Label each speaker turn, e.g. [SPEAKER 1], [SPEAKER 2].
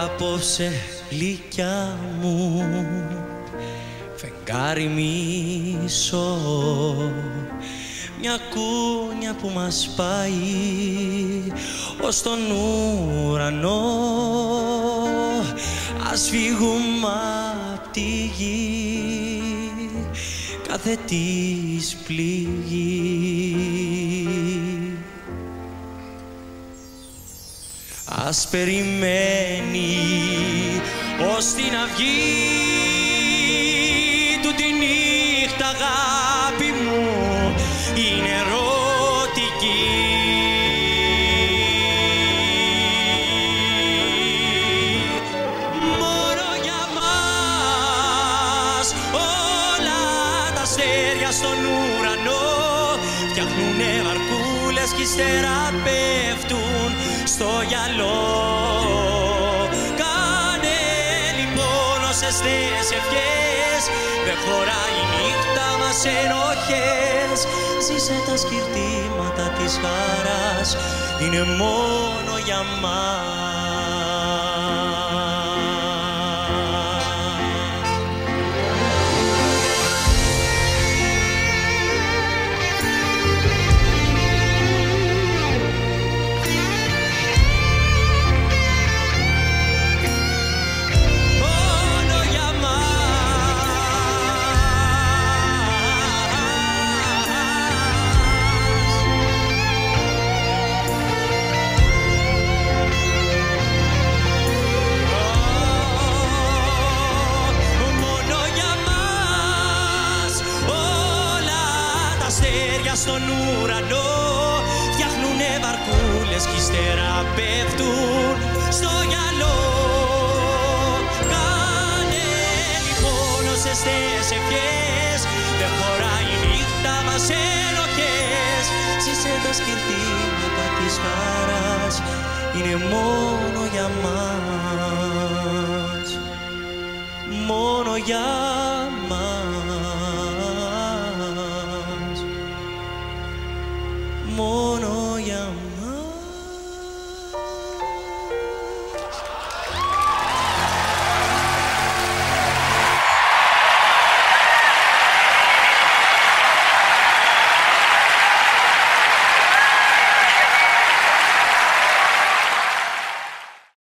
[SPEAKER 1] Απόψε γλυκιά μου φεγγάρι μισό, μια κούνια που μας πάει ως τον ουρανό. Ας φύγουμε απ' τη γη κάθε της πληγή. Ας περιμένει ως την αυγή του τη νύχτα, αγάπη μου, είναι ερωτική. Μόνο για μας όλα τα αστέρια στον ουρανό φτιάχνουνε βαρκούλες κι ύστερα πέφτουν στο γυαλό. Κάνε λοιπόν όσες νέες ευχές, δεν χωράει η νύχτα μας ενοχές. Ζήσε τα σκυρτήματα της χαράς, είναι μόνο για μας. Στον ουρανό φτιάχνουνε βαρκούλες κι ύστερα πέφτουν στο γυαλό. Κάνε λοιπόν όσες νέες ευχές, δεν χωράει η νύχτα μας ενοχές. Ζήσε τα σκυρτήματα της χαράς, είναι μόνο για μας, μόνο για μας, μόνο για μας.